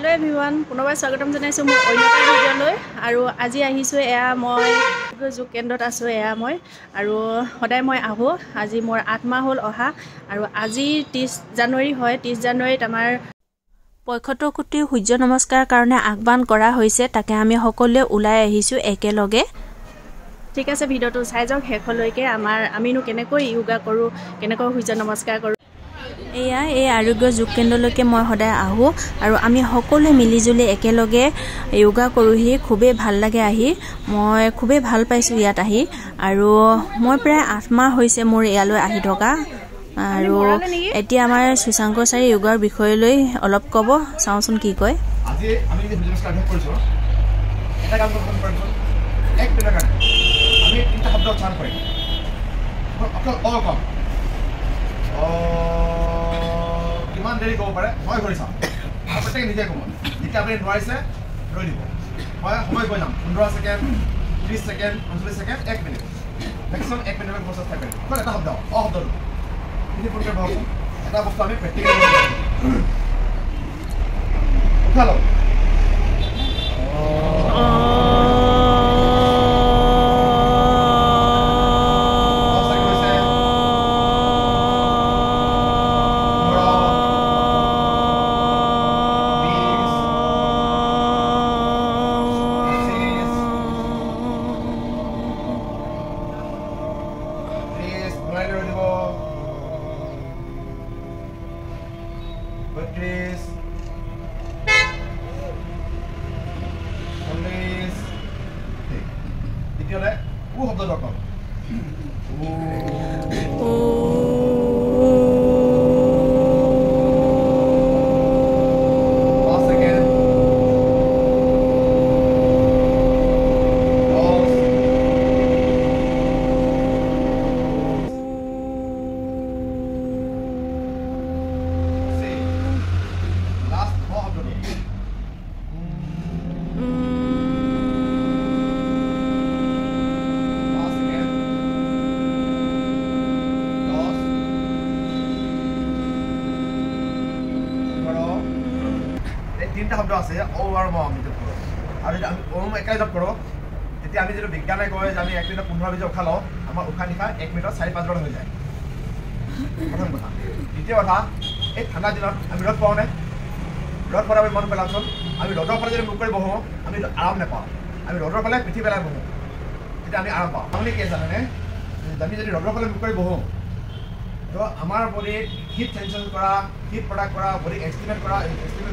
hello everyone पुनर्बार स्वागतम जनाइছো মোৰ অন্য এটা ভিডিঅ'লৈ আৰু আজি আহিছো এয়া মই যোগ কেন্দ্ৰত আছো এয়া মই আৰু সদায় মই আহো আজি মোৰ 8 মাহ হ'ল অহা আৰু আজি 30 জানুৱাৰী হয় 30 জানুৱাৰীত আমাৰ 75 কোটি সূৰ্য নমস্কাৰ কাৰণে আহ্বান কৰা হৈছে তাকে আমি সকলোৱে ওলাই আহিছো একেলগে ঠিক আছে ভিডিঅ'টো চাই যাওক হেখলৈকে আমিনো কেনেকৈ যোগা কৰো কেনেকৈ সূৰ্য নমস্কাৰ কৰো এয়া এই আৰোগ্য যোগ কেন্দ্ৰলৈকে মই সদায় আহো আৰু আমি সকলোৱে মিলিজুলি একেলগে যোগা কৰোহি খুবেই ভাল লাগে আহি মই খুবেই ভাল পাইছো ইয়াত আহি আৰু মই প্ৰায় 8 মাহ হৈছে মোৰ ইয়ালৈ আহি থকা আৰু এতিয়া আমাৰ সুশাংকচাৰী যোগাৰ বিষয়লৈ অলপ ক'ব চাওঁচোন কি কয় আজি আমি যে বিজনেস কাৰ্য কৰিছো এটা কাম কৰিম এক মিনিট কাৰণে আমি তিনিটা শব্দ উচ্চাৰণ কৰিম অকল কম কিমান দেৰি ক'ব পাৰে মই কৰি চাম আৰু প্ৰত্যেকে নিজে ক'ব যেতিয়া আপুনি নোৱাৰিছে ৰৈ দিব মই সময় কৈ যাম 15 second 30 second 45 second 1 minute maximum 1 মিনিটৰ প্ৰচেছ থাকে অকল এটা শব্দ শব্দটো তিনি পুৰণে ভাবক এটা বস্তু আমি প্ৰেক্টিকেলি উঠা লওক তিনিটা শব্দ আছে ও আৰু ম আমি যোগ কৰোঁ আৰু যদি আমি ওম একেলগে যোগ কৰোঁ তেতিয়া আমি যদি বিজ্ঞানে কয় যে আমি 1 মিনিটত 15 বিজ উশাহ লওঁ আমাৰ উশাহ নিশাহ 1 মিনিটত 4-5 বাৰ হৈ যায় প্ৰথম কথা দ্বিতীয় কথা এই ঠাণ্ডা দিনত আমি ৰ'দ পাওঁ নে ৰ'দ পৰা মন পেলাওঁচোন আমি ৰ'দৰ ফালে যদি মুখ কৰি বহোঁ আমি আৰাম নাপাওঁ আমি ৰ'দৰ ফালে পিঠি পেলাই বহোঁ তেতিয়া আমি আৰাম পাওঁ আপুনি কি জানেনে আমি যদি ৰ'দৰ ফালে মুখ কৰি বহোঁ তো আমাৰ বডিত হিট চেঞ্চেল কৰা হিট প্ৰডাক্ট কৰা বডি এক্সটিমেট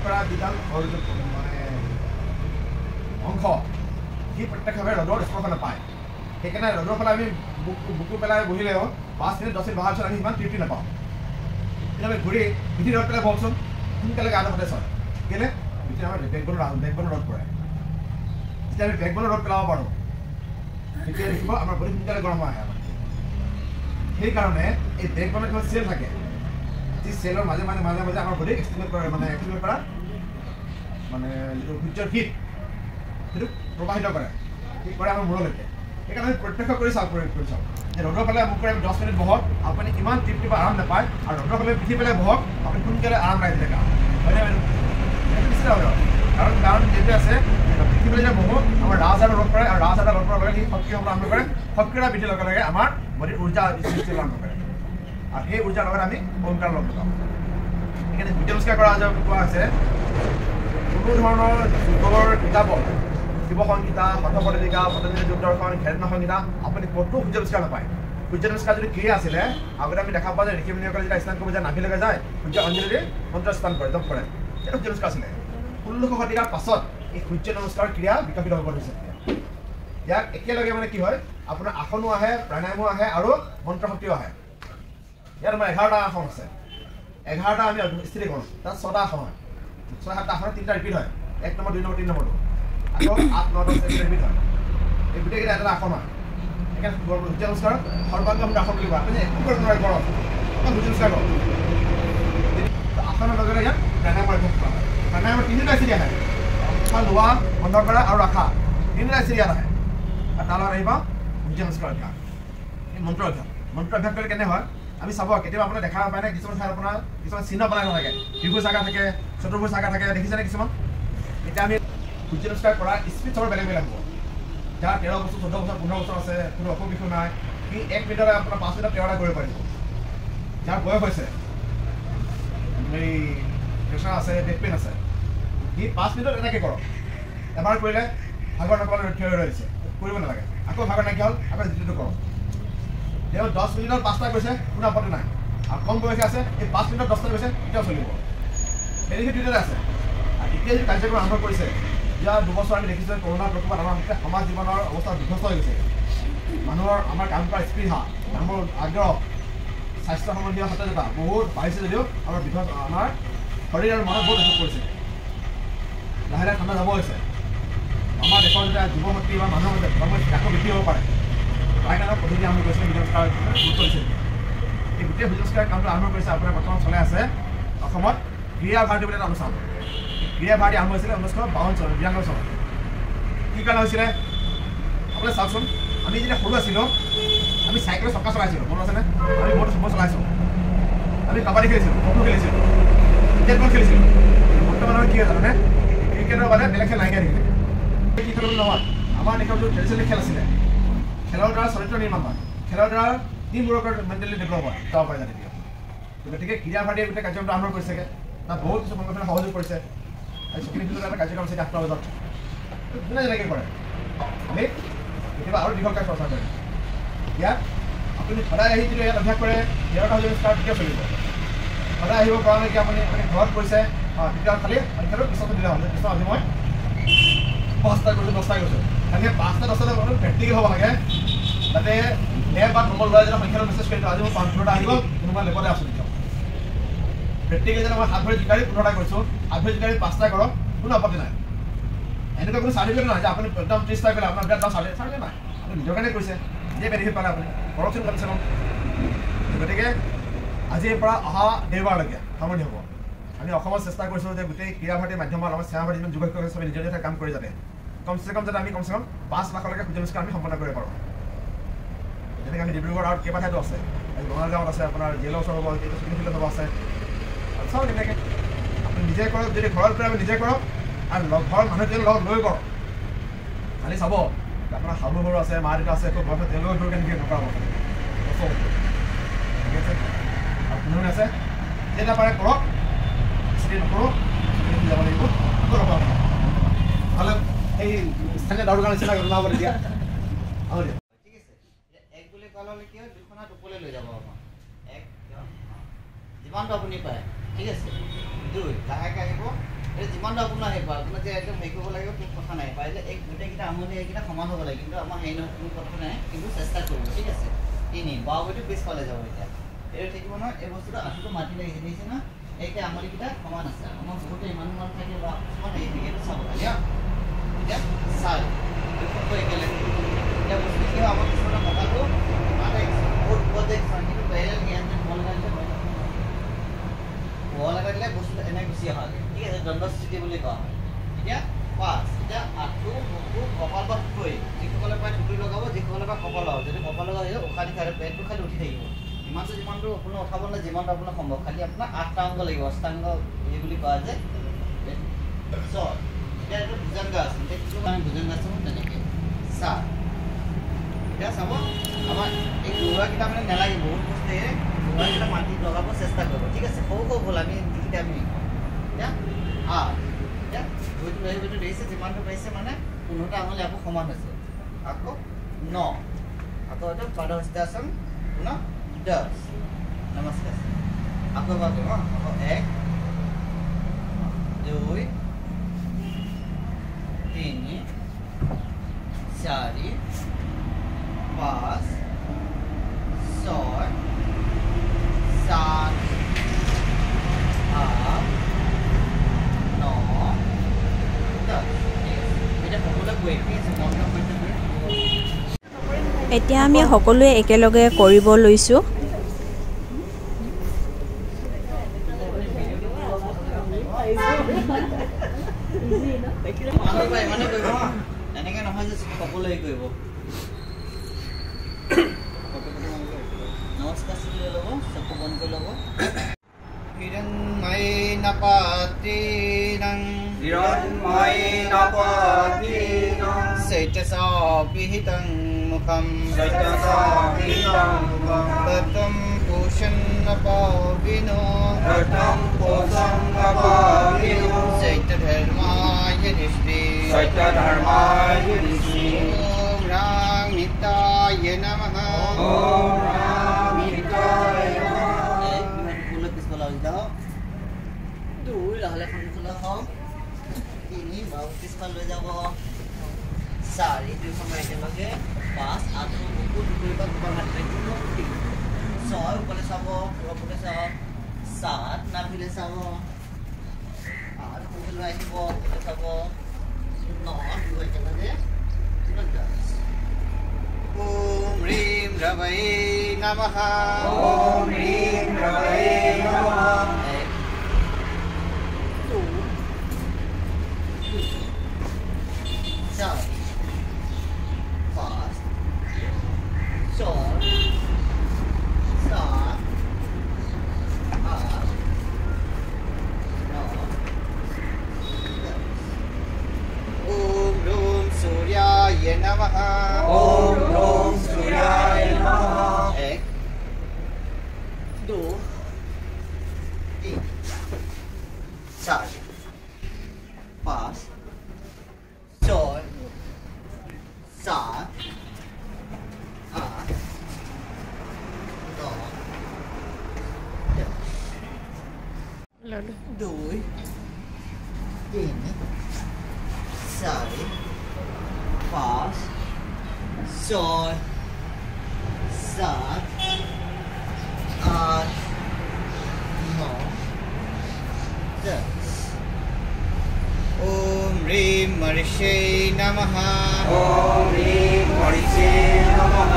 কৰা বিধান মানে অংশ সি প্ৰত্যক্ষভাৱে ৰ'দৰ স্পৰ্শ নাপায় সেইকাৰণে ৰ'দৰ ফালে আমি বুকু পেলাই বহিলেও 5 মিনিট 10 মিনিট বহাৰ পিছত আমি ইমান তৃপ্তি নাপাওঁ কিন্তু আমি ঘূৰি পিঠি ৰ'দ পেলাই বহকচোন সোনকালে গাটো সতেজ হয় কেলৈ পিঠি আমাৰ বেকবনৰ ৰ'দ পৰে যেতিয়া আমি বেকবনৰ ৰ'দ পেলাব পাৰোঁ তেতিয়া দেখিব আমাৰ বডি সোনকালে গৰম আহে সেইকাৰণে এই বেকবনত কিমান চেল থাকে যি চেলৰ মাজে মাজে আমাৰ বডি এক্সটিমেট কৰা মানে যিটো সূৰ্যৰ হিট সেইটো প্ৰবাহিত কৰে ঠিক কৰে আমাৰ মূৰলৈকে সেইকাৰণে আমি প্ৰত্যক্ষ কৰি চাওঁ যে ৰ'দৰ ফালে মুখ কৰি আমি 10 মিনিট বহক আপুনি ইমান তৃপ্তি বা আৰাম নাপায় আৰু ৰ'দৰ ফালে পিঠি পেলাই বহক আপুনি সোনকালে আৰাম লাগি থাকে হয়নে কাৰণ যিটো আছে পিঠি পেলাই যে বহোঁ আমাৰ ৰাজহাড়ৰ ৰ'দ পৰে আৰু ৰাজহাড়ৰ ৰ'দ পৰাৰ লগে সি সক্ৰিয় হ'ব আৰম্ভ কৰে সক্ৰিয়তা বৃদ্ধিৰ লগে লগে আমাৰ বডিৰ উৰ্জা সৃষ্টি আৰম্ভ কৰে আৰু সেই উৰ্জাৰ লগত আমি ওমকাৰ লগ লগাওঁ সেইকাৰণে সূৰ্য নমস্কাৰ কৰা কোৱা হৈছে কোনো ধৰণৰ যোগৰ কিতাপত শিৱ সংহিতা হঠপদলিকা পতঞ্জলি যোগ দৰ্শন খেৰনা সংহিতা আপুনি ক'তো সূৰ্য নমস্কাৰ নাপায় সূৰ্য নমস্কাৰ যদি ক্ৰিয়া আছিলে আগতে আমি দেখা পাওঁ যে ঋষি মুনিসকলে যেতিয়া স্নান কৰিব যায় নাভিলৈকে যায় সূৰ্য অঞ্জলি মন্ত্ৰ স্থান কৰে জপ কৰে সেইটো সূৰ্য নমস্কাৰ আছিলে 1600 শতিকাৰ পাছত এই সূৰ্য নমস্কাৰ ক্ৰিয়া বিকশিত হ'ব ধৰিছে ইয়াক একেলগে মানে কি হয় আপোনাৰ আসনো আহে প্ৰাণায়ামো আহে আৰু মন্ত্ৰ শক্তিও আহে ইয়াত আমাৰ 11টা আসন আছে 11টা আমি স্থিতি কৰোঁ তাত 6টা আসন হয় 6-7টা আসনত 3টা ৰিপিট হয় 1 নম্বৰ 2 নম্বৰ 3 নম্বৰটো আকৌ 8 9 10 ৰিপিট হয় এই গোটেইকেইটা এটা আসন হয় সেইকাৰণে সূৰ্য নমস্কাৰ সৰ্বাংগ আসন বুলি কোৱা আপুনি একো কৰিব নোৱাৰে কৰক অকল সূৰ্য নমস্কাৰ কৰক আসনৰ লগে লগে প্ৰাণায়ামৰ অভ্যাস কৰা হয় প্ৰাণায়ামৰ 3টা স্থিতি আহে উশাহ লোৱা বন্ধ কৰা আৰু ৰখা 3টা স্থিতি আহে আৰু তাৰ লগত আহিব সূৰ্য নমস্কাৰ অভ্যাস এই মন্ত্ৰ অভ্যাস কৰিলে কেনে হয় আমি চাব কেতিয়াবা আপোনাৰ দেখা পায় না কিছুমান ঠাই আপোনাৰ কিছুমান চিহ্ন বনাই নাথাকে ত্ৰিভুজ আকাৰ থাকে চতুৰ্ভুজ আকাৰ থাকে দেখিছেনে কিছুমান এতিয়া আমি সূৰ্য নমস্কাৰ কৰা স্পীড চবৰ বেলেগ বেলেগ হ'ব যাৰ 13 বছৰ 14 বছৰ 15 বছৰ আছে কোনো অসুখ বিসুখ নাই সি 1 মিনিটতে আপোনাৰ 5 মিনিটত 13টা কৰিব পাৰিব যাৰ বয়স হৈছে এই প্ৰেছাৰ আছে বেক পেইন আছে সি 5 মিনিটত এনেকৈ কৰক এবাৰ কৰিলে ভাগৰ নকলে থিয় হৈ ৰৈছে কৰিব নালাগে আকৌ ভাগৰ নাইকিয়া হ'ল আকৌ দ্বিতীয়টো কৰক তেওঁ 10 মিনিটত 5টা কৰিছে কোনো আপত্তি নাই আৰু কম বয়সে আছে এই 5 মিনিটত 10টা কৰিছে এতিয়াও চলিব বেনিফিট দুটাতে আছে আৰু এতিয়া যদি কাৰ্যক্ৰম আৰম্ভ কৰিছে যোৱা 2 বছৰ আমি দেখিছোঁ কৰোণাৰ প্ৰকোপত আমাৰ সমাজ জীৱনৰ অৱস্থা বিধ্বস্ত হৈ গৈছে মানুহৰ আমাৰ কাম কৰা স্পৃহা আমাৰ আগ্ৰহ স্বাস্থ্য সম্বন্ধীয় সচেতনতা বহুত বাঢ়িছে যদিও আমাৰ শৰীৰ আৰু মনত বহুত এফেক্ট কৰিছে লাহে লাহে ঠাণ্ডা যাব হৈছে আমাৰ দেশৰ যেতিয়া যুৱ শক্তি বা মানুহৰ আকৌ বৃদ্ধি হ'ব পাৰে তাৰ কাৰণে পদ্ধতি আৰম্ভ কৰিছে সূৰ্য নমস্কাৰ গুৰুত্ব দিছে এই গোটেই সূৰ্য নমস্কাৰ কামটো আৰম্ভ কৰিছে আপোনাৰ বৰ্তমান চলাই আছে অসমত ক্ৰীড়া ভাৰতী বুলি এটা অনুষ্ঠান ক্ৰীড়া ভাৰতী আৰম্ভ হৈছিলে 1952 চনত 92 চনত কি কাৰণে হৈছিলে আপোনালোকে চাওকচোন আমি যেতিয়া সৰু আছিলোঁ আমি চাইকেলৰ চকা চলাইছিলোঁ মনত আছেনে আমি বহুত সময় চলাইছোঁ আমি কাবাডী খেলিছিলোঁ খো খেলিছিলোঁ ক্ৰিকেট বল খেলিছিলোঁ বৰ্তমানৰ কি হয় জানেনে ক্ৰিকেটৰ বাদে বেলেগ খেল নাইকিয়া থাকিলে কি খেল নহয় আমাৰ দেশৰ যোনটো ট্ৰেডিশ্যনেল খেল আছিলে খেলৰ দ্বাৰা চৰিত্ৰ নিৰ্মাণ হয় খেলৰ দ্বাৰা টিম ৱৰ্কৰ মেণ্টেলি ডেভেলপ হয় যাব পাৰে যাতে গতিকে ক্ৰীড়া ভাৰতীয়ে গোটেই কাৰ্যক্ৰমটো আৰম্ভ কৰিছেগৈ তাত বহুত কিছু সংগঠনে সহযোগ কৰিছে আৰু স্বীকৃতি এটা কাৰ্যক্ৰম আছে 8টা বজাত যোনে যেনেকৈ কৰে আমি কেতিয়াবা আৰু দীঘলকৈ চৰ্চা কৰিম ইয়াত আপুনি সদায় আহি যদি ইয়াত অভ্যাস কৰে 13টা সূৰ্য নমস্কাৰ তেতিয়া চলিব সদায় আহিব পৰা নাই কি আপুনি ঘৰত কৰিছে তেতিয়া খালি খেলত পিছতো দিলে হ'ল পিছত আজি মই 5টা কৰিছোঁ 10টা কৰিছোঁ খালি 5টা 10টা মানুহ প্ৰেক্টিকেল হ'ব লাগে যাতে লেব বা নম্বৰ লোৱা যেনে সংখ্যাটো মেছেজ কৰি দিওঁ আজি মই 15টা আহি গ'ল কোনোবা লেবতে আছোঁ তেতিয়া প্ৰেক্টিকেল যেনে মই 7 ভৰি জোকাৰি 15টা কৰিছোঁ 8 ভৰি জোকাৰি 5টা কৰক কোনো আপত্তি নাই এনেকুৱা কোনো চাৰ্টিফিকেট নহয় যে আপুনি একদম 30টা কৰিলে আপোনাৰ বিৰাট চাৰ্টিফিকেট নাই আপুনি নিজৰ কাৰণে কৰিছে নিজে বেনিফিট পালে আপুনি কৰকচোন কমচে কম গতিকে আজিৰ পৰা অহা দেওবাৰলৈকে সামৰণি হ'ব আমি অসমত চেষ্টা কৰিছোঁ যে গোটেই ক্ৰীড়া ভাৰতীৰ মাধ্যমত আমাৰ সেৱা ভাৰতী যিমান যুৱক চবে নিজৰ নিজৰ কাম কৰি যাতে কমচে কম যাতে আমি কমচে কম 5 লাখলৈকে সূৰ্য নমস্কাৰ আমি সম্পন্ন কৰিব পাৰোঁ যেনেকৈ আমি ডিব্ৰুগড় আৰু কেইবা ঠাইতো আছে বঙাইগাঁৱত আছে আপোনাৰ জেলৰ ওচৰ হ'ব শ্বুটিং ফিল্ডত হ'ব আছে চাওক তেনেকৈ আপুনি নিজে কৰক যদি ঘৰত কৰে আমি নিজে কৰক আৰু ঘৰৰ মানুহটোৱে লগত লৈ কৰক খালি চাব আপোনাৰ শাহু ঘৰো আছে মা দেউতা আছে খুব বয়সত তেওঁলোকৰ ঘৰ কেনেকৈ নকৰাব ঠিক আছে আৰু কোনোনে আছে যেটা পাৰে কৰক নকৰোঁ যাব লাগিব নহ'লে এই স্থানীয় দাউৰ কাৰণে চিন্তা কৰিব তেতিয়া হ'ব দিয়া ঠিক আছে এক বুলি ক'লে কি হয় দুখনা দুপৰলৈ লৈ যাব আমাক এক যিমানটো আপুনি পায় ঠিক আছে 2 লাহেকৈ আহিব এই যিমানটো আপোনাৰ আহিব আপোনাৰ যে একদম হেৰি কৰিব লাগিব কোনো কথা নাই পাৰিলে এক গোটেইকেইটা আমনি এইকেইটা সমান হ'ব লাগে কিন্তু আমাৰ হেৰি নহয় কোনো কথা নাই কিন্তু চেষ্টা কৰিব ঠিক আছে 3 বাওঁটো পিছফালে যাব এতিয়া এইটো থাকিব নহয় এই বস্তুটো আঁঠুটো মাটি লাগি দিছে না এইকে আমলিকেইটা সমান আছে আমাৰ বহুতে ইমান মানুহ থাকে বা কিছুমান হেৰি থাকে এইটো চাব লাগে এতিয়া চাই দুখনকৈ একেলগে এতিয়া বস্তু কি হয় আমাৰ কিছুমানৰ মতাটো মানে বহুত প্ৰজেক্ট কিন্তু বেলেগ জ্ঞান মন লাগিলে বল লগাই দিলে বস্তুটো এনে গুচি অহা ঠিক আছে দণ্ডস্থিতি বুলি কোৱা হয় এতিয়া 5 এতিয়া আঁঠু বুকু কপাল বা থৈ যিসকলে প্ৰায় টুপি লগাব যিসকলে বা কপাল লগাব যদি কপাল লগাব আহিলে উশাহ নিশাহ পেটটো খালি উঠি থাকিব যিমানটো আপোনাৰ উঠাব নাই যিমানটো আপোনাৰ সম্ভৱ খালি আপোনাৰ 8টা অংগ লাগিব অষ্টাংগ এই বুলি কোৱা যে এতিয়া এইটো ভুজংগ আছে আমি ভুজংগ আছে তেনেকৈ চাহ এতিয়া চাব আমাৰ এই ঘৰুৱাকেইটা মানে নালাগে বহুত বস্তুৱে ঘৰুৱাকেইটা মাটিত লগাব চেষ্টা কৰিব ঠিক আছে সৰু সৰু ভুল আমি যিকেইটা আমি এতিয়া এতিয়া ভৰিটো ভৰিটো দেখিছে যিমানটো পাইছে মানে 15টা আঙুলি আকৌ সমান হৈছে আকৌ 9 আকৌ এইটো পাদহস্তাসন পুনৰ 10 नमस्कार आपको बात करो आपको 1 2 3 4 5 6 7 8 9 10 এটা সকলো গৈছে মনটো কৰিছে এতিয়া আমি সকলোৱে একেলগে কৰিব লৈছোঁ এনেকৈ নহয় যে সকলোৱে কৰিব নমস্কাৰ লৈ ল'ব চকু বন্ধ কৰি ল'ব হিৰণ্ময়ী নাপাত্ৰিণং হিৰণ্ময়ী নপতিন চৈত্যসপিহিতং মুখম চৈত্যসপিহিতং মুখম ততম পোষণ্যপাবিনো ততম পোষণ্যপাবিনো চৈত্যধৰ্মায় দৃষ্টি সত্যধৰ্মায় দৃষ্টি ওম ৰাম নিত্যায় নমঃ ওম ৰাম নিত্যায় নমঃ পিছফালে হৈ যাওঁ 2 লাহে সন্মুখলৈ হওক 3 বাওঁ পিছফাল লৈ যাব 4 দুইখন একেলগে 5 8 বুকুত দুইবাৰ দুবাৰ হাত ৰাখিব 6 ওপৰলৈ চাব ওপৰলৈ চাব 7 নাভিলে চাব 8 সোঁফালে আহিব ওপৰলৈ চাব 9 দুই একেলগে 10 ওম হ্ৰীম ৰৱৈ নমঃ ওম হ্ৰীম ৰৱৈ নমঃ ओम ह्रीं मर्षे नमः ओम ह्रीं मर्षे नमः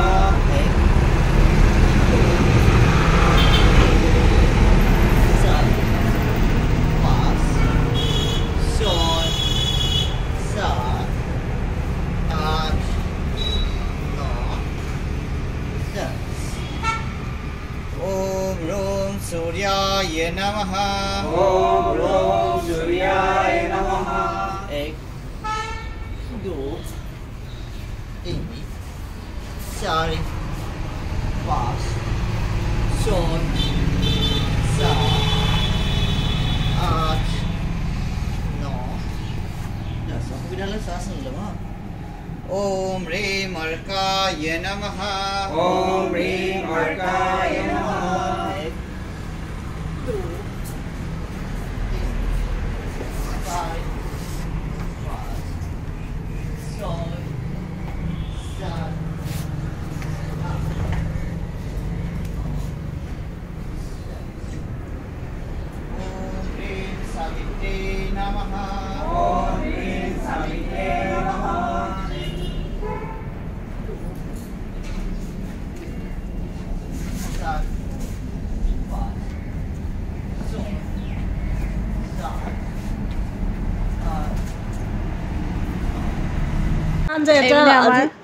ओम ह्रीं अर्काय नमः ओम ह्रीं अर्काय नमः 1 2 3 4 5 6 7 ओम ह्रीं सावित्रे नमः ओम ह्रीं सावित्रे नमः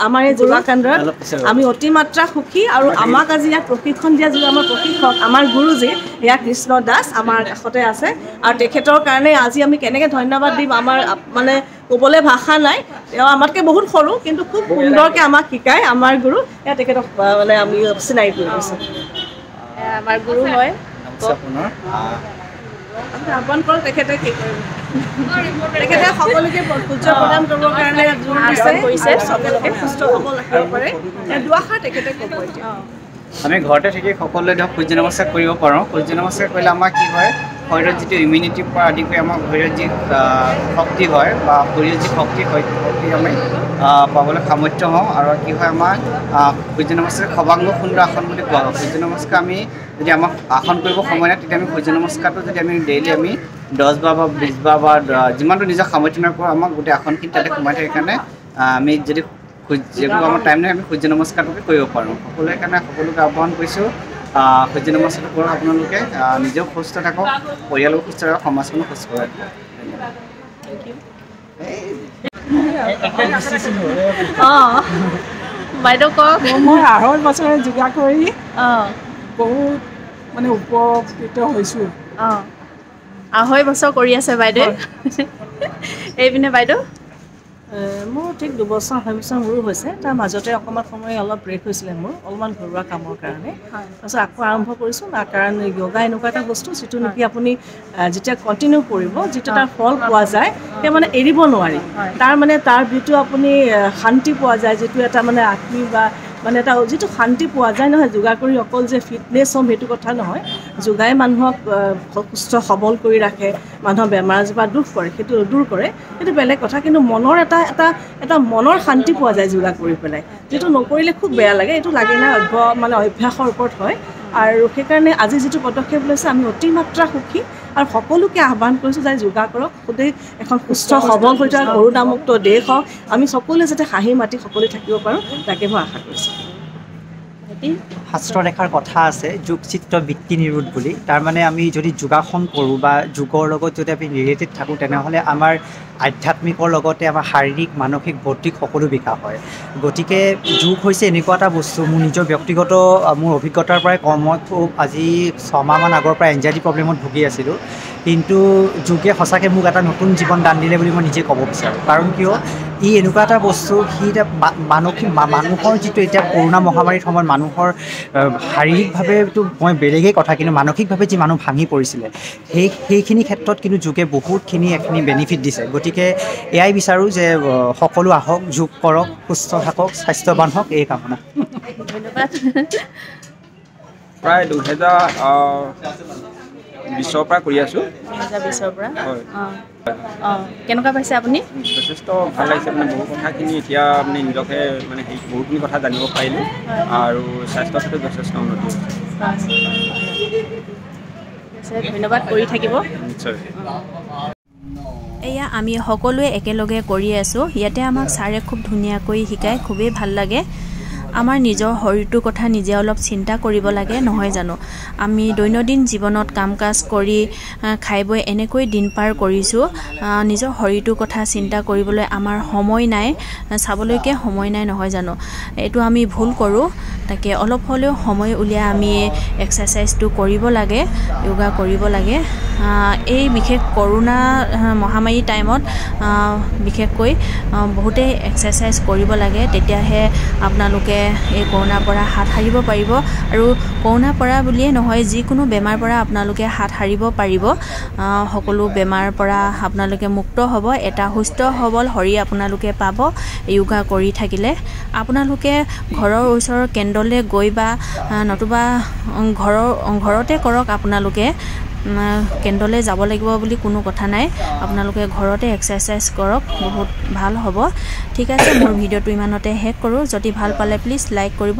আমাৰ এই যোগা কেন্দ্ৰত আমি অতিমাত্ৰা সুখী আৰু আমাক আজি ইয়াত প্ৰশিক্ষণ দিয়া যিটো আমাৰ প্ৰশিক্ষক আমাৰ গুৰুজী ইয়াত কৃষ্ণ দাস আমাৰ কাষতে আছে আৰু তেখেতৰ কাৰণে আজি আমি কেনেকৈ ধন্যবাদ দিম আমাৰ মানে ক'বলৈ ভাষা নাই তেওঁ আমাতকৈ বহুত সৰু কিন্তু খুব সুন্দৰকৈ আমাক শিকায় আমাৰ গুৰু ইয়াত তেখেতক মানে আমি চিনাকি কৰি দিছোঁ আমাৰ গুৰু হয় আহ্বান কৰক তেখেতে কি কৰিব তেখেতে সকলোকে পূজ্য প্ৰদান কৰিবৰ কাৰণে জোৰ দিছে সকলোকে সুস্থ সবল ৰাখিব পাৰে দুআষাৰ তেখেতে ক'ব এতিয়া আমি ঘৰতে থাকি সকলোৱে ধৰক সূৰ্য নমস্কাৰ কৰিব পাৰোঁ সূৰ্য নমস্কাৰ কৰিলে আমাৰ কি হয় শৰীৰৰ যিটো ইমিউনিটিৰ পৰা আদি কৰি আমাৰ শৰীৰৰ যি শক্তি হয় বা শৰীৰৰ যি শক্তি হয় শক্তি আমি পাবলৈ সামৰ্থ্য হওঁ আৰু কি হয় আমাৰ সূৰ্য নমস্কাৰ খবাংগ সুন্দৰ আসন বুলি কোৱা হয় সূৰ্য নমস্কাৰ আমি যদি আমাক আসন কৰিব সময় নাই তেতিয়া আমি সূৰ্য নমস্কাৰটো যদি আমি ডেইলি আমি 10 বাৰ বা 20 বাৰ বা যিমানটো নিজৰ সামৰ্থ্য নাই পৰা আমাক গোটেই আসনখিনি তাতে সোমাই থাকে কাৰণে আমি যদি যেগুলো আমাৰ টাইম নাই আমি সূৰ্য নমস্কাৰটোকে কৰিব পাৰোঁ সকলোৰে কাৰণে সকলোকে আহ্বান কৰিছোঁ সূৰ্য নমস্কাৰটো কৰক আপোনালোকে নিজেও সুস্থ থাকক পৰিয়ালকো সুস্থ ৰাখক সমাজখনো সুস্থ ৰাখক বাইদেউ কওক মই 2.5 বছৰে যোগা কৰি বহুত মানে উপকৃত হৈছোঁ 2.5 বছৰ কৰি আছে বাইদেউ এইপিনে বাইদেউ মোৰ ঠিক 2 বছৰ 2.5 বছৰ মোৰো হৈছে তাৰ মাজতে অকণমান সময় অলপ ব্ৰেক হৈছিলে মোৰ অলপমান ঘৰুৱা কামৰ কাৰণে তাৰপিছত আকৌ আৰম্ভ কৰিছোঁ কাৰণ য়োগা এনেকুৱা এটা বস্তু যিটো নেকি আপুনি যেতিয়া কণ্টিনিউ কৰিব যিটো তাৰ ফল পোৱা যায় সেই মানে এৰিব নোৱাৰি তাৰ মানে তাৰ যিটো আপুনি শান্তি পোৱা যায় যিটো এটা মানে আত্মী বা মানে এটা যিটো শান্তি পোৱা যায় নহয় যোগা কৰি অকল যে ফিটনেছ হ'ম সেইটো কথা নহয় যোগাই মানুহক সুস্থ সবল কৰি ৰাখে মানুহৰ বেমাৰ আজাৰ পৰা সেইটো দূৰ কৰে সেইটো বেলেগ কথা কিন্তু মনৰ এটা মনৰ শান্তি পোৱা যায় যোগা কৰি পেলাই যিটো নকৰিলে খুব বেয়া লাগে এইটো লাগে না মানে অভ্যাসৰ ওপৰত হয় আৰু সেইকাৰণে আজি যিটো পদক্ষেপ লৈছে আমি অতিমাত্ৰা সুখী আৰু সকলোকে আহ্বান কৰিছোঁ যে যোগা কৰক গোটেই এখন সুস্থ সবল হৈ থকা কৰোণামুক্ত দেশ হওক আমি সকলোৱে যাতে হাঁহি মাতি সকলোৱে থাকিব পাৰোঁ তাকে মই আশা কৰিছোঁ শাস্ত্ৰত এষাৰ কথা আছে যোগ চিত্ত বৃত্তি নিৰোধ বুলি তাৰমানে আমি যদি যোগাসন কৰোঁ বা যোগৰ লগত যদি আমি ৰিলেটেড থাকোঁ তেনেহ'লে আমাৰ আধ্যাত্মিকৰ লগতে আমাৰ শাৰীৰিক মানসিক বৌদ্ধিক সকলো বিকাশ হয় গতিকে যোগ হৈছে এনেকুৱা এটা বস্তু মোৰ নিজৰ ব্যক্তিগত মোৰ অভিজ্ঞতাৰ পৰাই কওঁ মই খুব আজি 6 মাহমান আগৰ পৰা এনজাইটি প্ৰব্লেমত ভুগি আছিলোঁ কিন্তু যোগে সঁচাকৈ মোক এটা নতুন জীৱন দান দিলে বুলি মই নিজে ক'ব বিচাৰোঁ কাৰণ কিয় ই এনেকুৱা এটা বস্তু সি এতিয়া মানুহৰ যিটো এতিয়া কৰোণা মহামাৰীৰ সময়ত মানুহৰ শাৰীৰিকভাৱেতো মই বেলেগেই কথা কিন্তু মানসিকভাৱে যি মানুহ ভাঙি পৰিছিলে সেইখিনি ক্ষেত্ৰত কিন্তু যোগে বহুতখিনি বেনিফিট দিছে গতিকে এয়াই বিচাৰোঁ যে সকলো আহক যোগ কৰক সুস্থ থাকক স্বাস্থ্যৱান হওক এই কামনা ধন্যবাদ প্ৰায় 2020ৰ পৰা কৰি আছোঁ 2020ৰ পৰা হয় কেনেকুৱা পাইছে আপুনি যথেষ্ট ভাল লাগিছে মানে বহু কথাখিনি এতিয়া মানে নিজকে মানে বহুখিনি কথা জানিব পাৰিলোঁ আৰু স্বাস্থ্যৰ ক্ষেত্ৰত যথেষ্ট উন্নতি হৈছে ধন্যবাদ কৰি থাকিব নিশ্চয় এয়া আমি সকলোৱে একেলগে কৰি আছোঁ ইয়াতে আমাক ছাৰে খুব ধুনীয়াকৈ শিকায় খুবেই ভাল লাগে আমাৰ নিজৰ শৰীৰটোৰ কথা নিজে অলপ চিন্তা কৰিব লাগে নহয় জানো আমি দৈনন্দিন জীৱনত কাম কাজ কৰি খাই বৈ এনেকৈ দিন পাৰ কৰিছোঁ নিজৰ শৰীৰটোৰ কথা চিন্তা কৰিবলৈ আমাৰ সময় নাই চাবলৈকে সময় নাই নহয় জানো এইটো আমি ভুল কৰোঁ তাকে অলপ হ'লেও সময় উলিয়াই আমি এক্সাৰচাইজটো কৰিব লাগে যোগা কৰিব লাগে এই বিশেষ কৰোণা মহামাৰী টাইমত বিশেষকৈ বহুতেই এক্সাৰচাইজ কৰিব লাগে তেতিয়াহে আপোনালোকে এই কৰোণাৰ পৰা হাত সাৰিব পাৰিব আৰু কৰোণাৰ পৰা বুলিয়েই নহয় যিকোনো বেমাৰ পৰা আপোনালোকে হাত সাৰিব পাৰিব সকলো বেমাৰ পৰা আপোনালোকে মুক্ত হ'ব এটা সুস্থ সবল শৰীৰ আপোনালোকে পাব যোগা কৰি থাকিলে আপোনালোকে ঘৰৰ ওচৰৰ কেন্দ্ৰলৈ গৈ বা নতুবা ঘৰতে কৰক আপোনালোকে কেন্দ্ৰলৈ যাব লাগিব বুলি কোনো কথা নাই আপোনালোকে ঘৰতে এক্সাৰচাইজ কৰক বহুত ভাল হ'ব ঠিক আছে মোৰ ভিডিঅ'টো ইমানতে শেষ কৰোঁ যদি ভাল পালে প্লিজ লাইক কৰিব